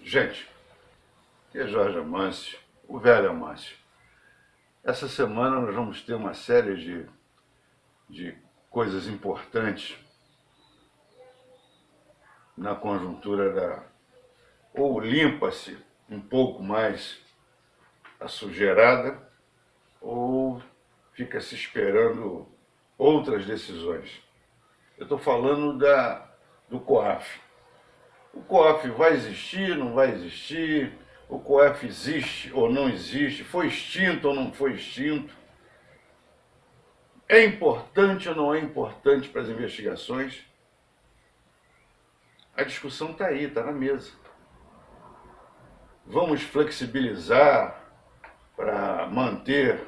Gente, aqui é Jorge Amâncio, o velho Amâncio. Essa semana nós vamos ter uma série de coisas importantes na conjuntura da... Ou limpa-se um pouco mais a sujeirada, ou fica se esperando outras decisões. Eu estou falando do COAF. O COAF vai existir, não vai existir? O COAF existe ou não existe? Foi extinto ou não foi extinto? É importante ou não é importante para as investigações? A discussão está aí, está na mesa. Vamos flexibilizar para manter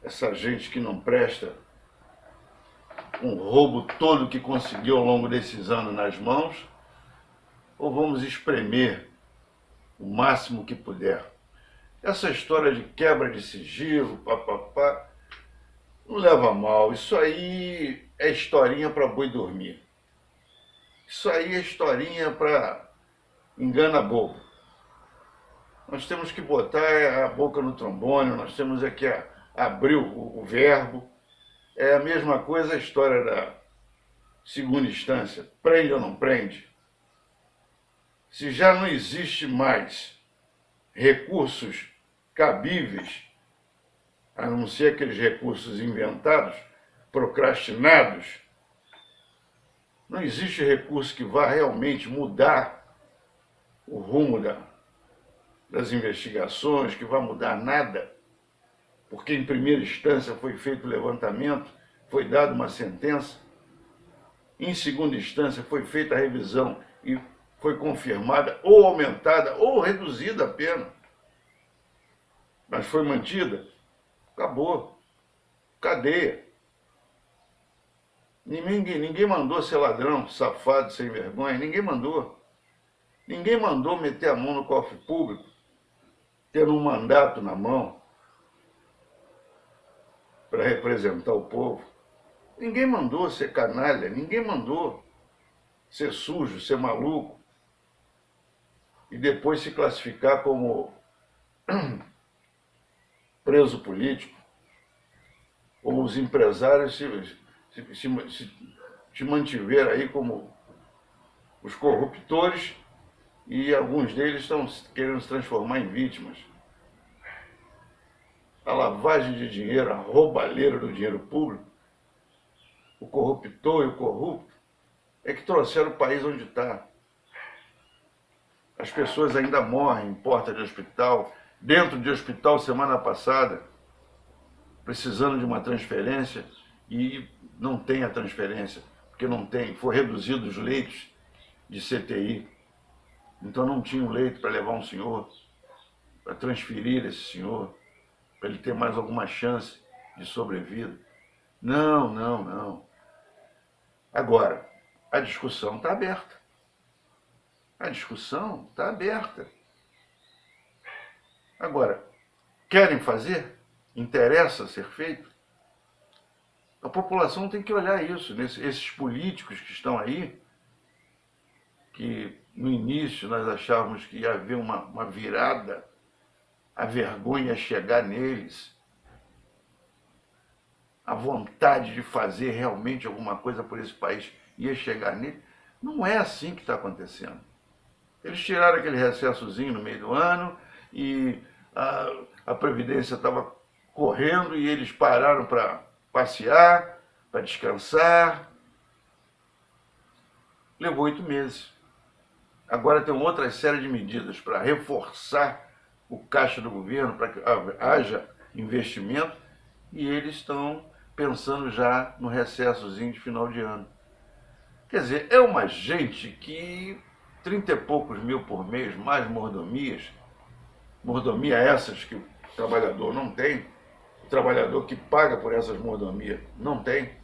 essa gente que não presta um roubo todo que conseguiu ao longo desses anos nas mãos? Ou vamos espremer o máximo que puder? Essa história de quebra de sigilo, papapá, não leva a mal. Isso aí é historinha para boi dormir. Isso aí é historinha para engana bobo. Nós temos que botar a boca no trombone, nós temos aqui a abrir o verbo. É a mesma coisa a história da segunda instância. Prende ou não prende? Se já não existe mais recursos cabíveis, a não ser aqueles recursos inventados, procrastinados, não existe recurso que vá realmente mudar o rumo das investigações, que vá mudar nada, porque em primeira instância foi feito o levantamento, foi dada uma sentença, em segunda instância foi feita a revisão e foi confirmada ou aumentada ou reduzida a pena, mas foi mantida, acabou, cadeia. Ninguém mandou ser ladrão, safado, sem vergonha, ninguém mandou. Ninguém mandou meter a mão no cofre público, tendo um mandato na mão para representar o povo. Ninguém mandou ser canalha, ninguém mandou ser sujo, ser maluco e depois se classificar como preso político. Ou os empresários se mantiveram aí como os corruptores e alguns deles estão querendo se transformar em vítimas. A lavagem de dinheiro, a roubalheira do dinheiro público, o corruptor e o corrupto, é que trouxeram o país onde está. As pessoas ainda morrem em porta de hospital, dentro de hospital semana passada, precisando de uma transferência e não tem a transferência, porque não tem, foi reduzido os leitos de CTI. Então não tinha um leito para levar um senhor, para transferir esse senhor, para ele ter mais alguma chance de sobrevida. Não, não, não. Agora, a discussão está aberta. A discussão está aberta. Agora, querem fazer? Interessa ser feito? A população tem que olhar isso. Esses políticos que estão aí, que no início nós achávamos que ia haver uma virada, a vergonha ia chegar neles, a vontade de fazer realmente alguma coisa por esse país ia chegar nele. Não é assim que está acontecendo. Eles tiraram aquele recessozinho no meio do ano e a Previdência estava correndo e eles pararam para passear, para descansar. Levou 8 meses. Agora tem outra série de medidas para reforçar o caixa do governo, para que haja investimento, e eles estão pensando já no recessozinho de final de ano. Quer dizer, é uma gente que 30 e poucos mil por mês, mais mordomia essas que o trabalhador não tem, o trabalhador que paga por essas mordomias não tem,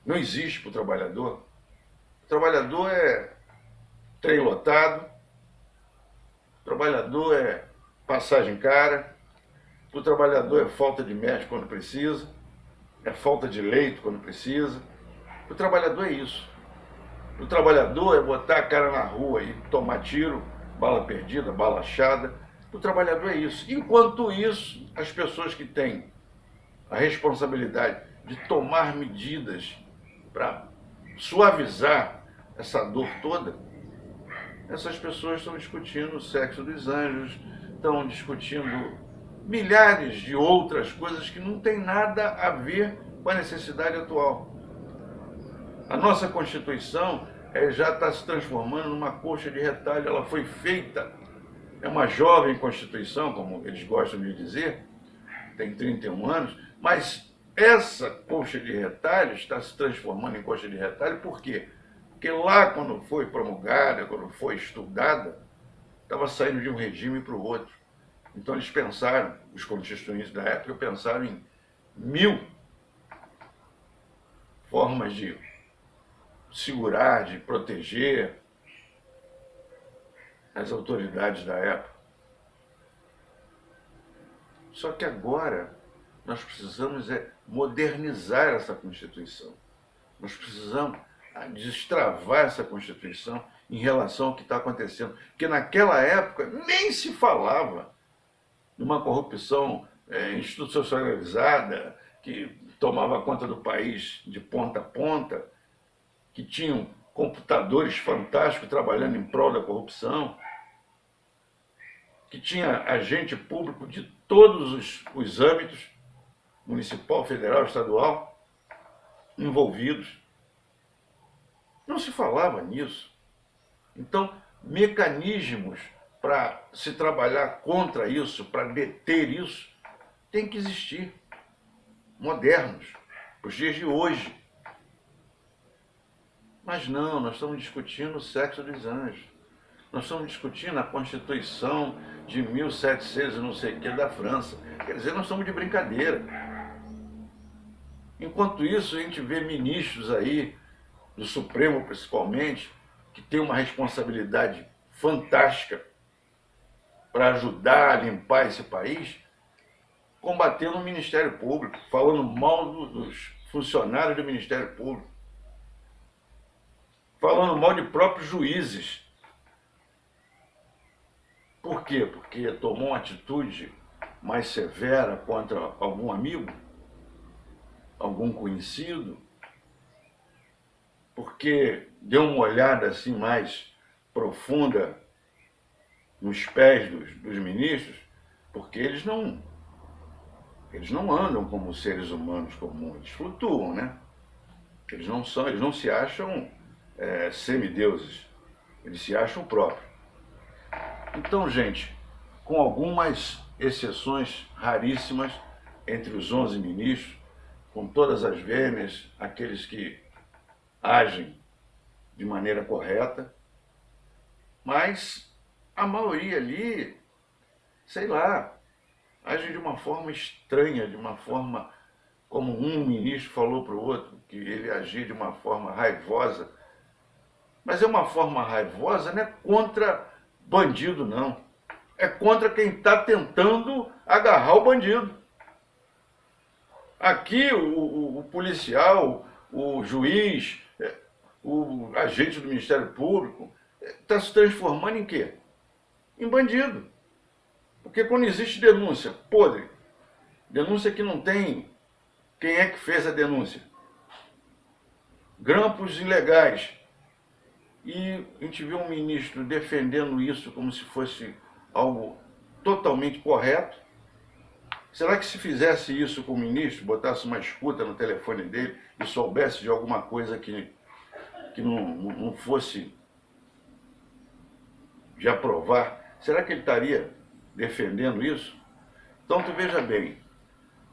não existe para o trabalhador. O trabalhador é trem lotado, o trabalhador é passagem cara, o trabalhador é falta de médico quando precisa, é falta de leito quando precisa. O trabalhador é isso. do trabalhador é botar a cara na rua e tomar tiro, bala perdida, bala achada. Do trabalhador é isso. Enquanto isso, as pessoas que têm a responsabilidade de tomar medidas para suavizar essa dor toda, essas pessoas estão discutindo o sexo dos anjos, estão discutindo milhares de outras coisas que não tem nada a ver com a necessidade atual. A nossa Constituição já está se transformando numa coxa de retalho. Ela foi feita, é uma jovem Constituição, como eles gostam de dizer, tem 31 anos, mas essa coxa de retalho está se transformando em coxa de retalho por quê? Porque lá, quando foi promulgada, quando foi estudada, estava saindo de um regime para o outro. Então eles pensaram, os constituintes da época pensaram em 1000 formas de segurar, de proteger as autoridades da época. Só que agora nós precisamos modernizar essa Constituição. Nós precisamos destravar essa Constituição em relação ao que está acontecendo. Porque naquela época nem se falava de uma corrupção institucionalizada que tomava conta do país de ponta a ponta, que tinham computadores fantásticos trabalhando em prol da corrupção, que tinha agente público de todos os âmbitos, municipal, federal, estadual, envolvidos. Não se falava nisso. Então, mecanismos para se trabalhar contra isso, para deter isso, tem que existir. Modernos, para os dias de hoje. Mas não, nós estamos discutindo o sexo dos anjos. Nós estamos discutindo a Constituição de 1700 e não sei o que da França. Quer dizer, nós estamos de brincadeira. Enquanto isso, a gente vê ministros aí, do Supremo principalmente, que tem uma responsabilidade fantástica para ajudar a limpar esse país, combatendo o Ministério Público, falando mal dos funcionários do Ministério Público, falando mal de próprios juízes. Por quê? Porque tomou uma atitude mais severa contra algum amigo, algum conhecido, porque deu uma olhada assim mais profunda nos pés dos ministros, porque eles não andam como seres humanos comuns, eles flutuam, né? Eles não se acham semideuses, eles se acham próprios. Então, gente, com algumas exceções raríssimas entre os 11 ministros, com todas as vênias, aqueles que agem de maneira correta, mas a maioria ali, sei lá, age de uma forma estranha, de uma forma como um ministro falou para o outro, que ele agia de uma forma raivosa. Mas é uma forma raivosa, não é contra bandido, não. É contra quem está tentando agarrar o bandido. Aqui o policial, o juiz, o agente do Ministério Público está se transformando em quê? Em bandido. Porque quando existe denúncia podre, denúncia que não tem quem é que fez a denúncia, grampos ilegais, e a gente vê um ministro defendendo isso como se fosse algo totalmente correto. Será que se fizesse isso com o ministro, botasse uma escuta no telefone dele e soubesse de alguma coisa que não fosse de aprovar, será que ele estaria defendendo isso? Então tu veja bem,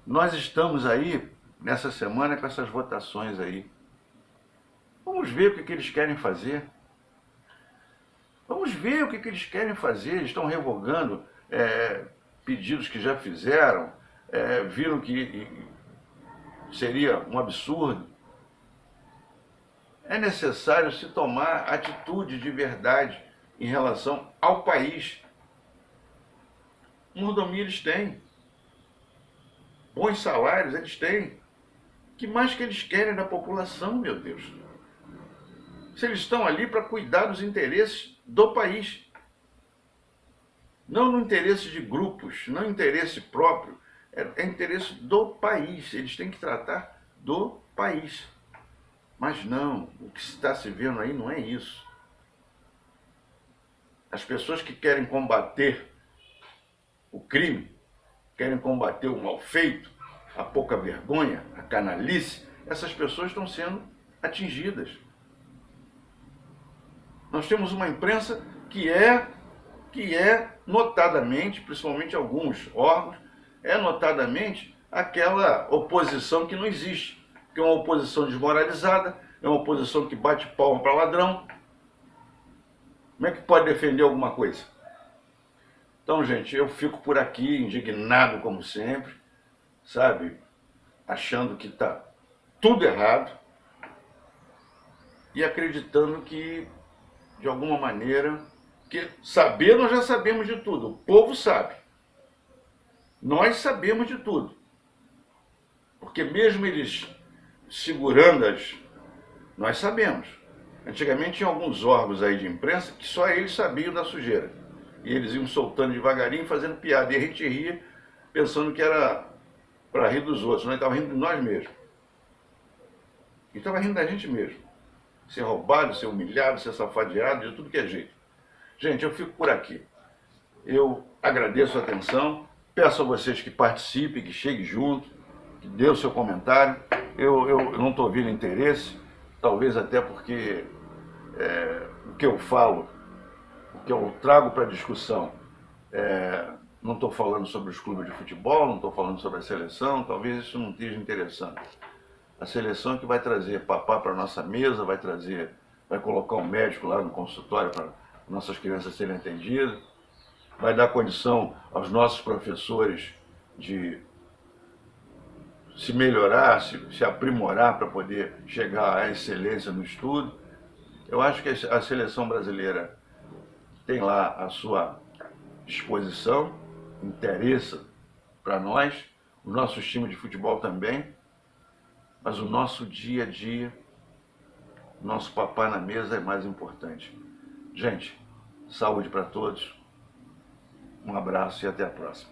nós estamos aí nessa semana com essas votações aí. Vamos ver o que eles querem fazer. Vamos ver o que eles querem fazer. Eles estão revogando pedidos que já fizeram, viram que seria um absurdo. É necessário se tomar atitude de verdade em relação ao país. Mordomia eles têm. Bons salários eles têm. O que mais que eles querem da população, meu Deus? se eles estão ali para cuidar dos interesses do país. Não no interesse de grupos, não interesse próprio, é interesse do país. Eles têm que tratar do país. Mas não, o que está se vendo aí não é isso. As pessoas que querem combater o crime, querem combater o mal feito, a pouca vergonha, a canalice, essas pessoas estão sendo atingidas. Nós temos uma imprensa que é notadamente, principalmente alguns órgãos, é notadamente aquela oposição que não existe, que é uma oposição desmoralizada, é uma oposição que bate palma para ladrão. Como é que pode defender alguma coisa? Então, gente, eu fico por aqui indignado como sempre, sabe? Achando que está tudo errado e acreditando que, de alguma maneira, que saber nós já sabemos de tudo, o povo sabe. Nós sabemos de tudo. Porque mesmo eles segurando nós sabemos. Antigamente tinha alguns órgãos aí de imprensa que só eles sabiam da sujeira. E eles iam soltando devagarinho, fazendo piada. E a gente ria, pensando que era para rir dos outros. Nós estávamos rindo de nós mesmos. E estava rindo da gente mesmo. Ser roubado, ser humilhado, ser safadeado, de tudo que é jeito. Gente, eu fico por aqui. Eu agradeço a atenção. Peço a vocês que participem, que cheguem junto, que dê o seu comentário. Eu não estou vendo interesse, talvez até porque o que eu falo, o que eu trago para discussão, não estou falando sobre os clubes de futebol, não estou falando sobre a seleção, talvez isso não esteja interessante. A seleção que vai trazer papá para a nossa mesa, vai colocar um médico lá no consultório para nossas crianças serem atendidas, vai dar condição aos nossos professores de se melhorar, se aprimorar para poder chegar à excelência no estudo. Eu acho que a seleção brasileira tem lá a sua disposição, interessa para nós, os nossos times de futebol também, mas o nosso dia a dia, nosso papá na mesa é mais importante. Gente, saúde para todos, um abraço e até a próxima.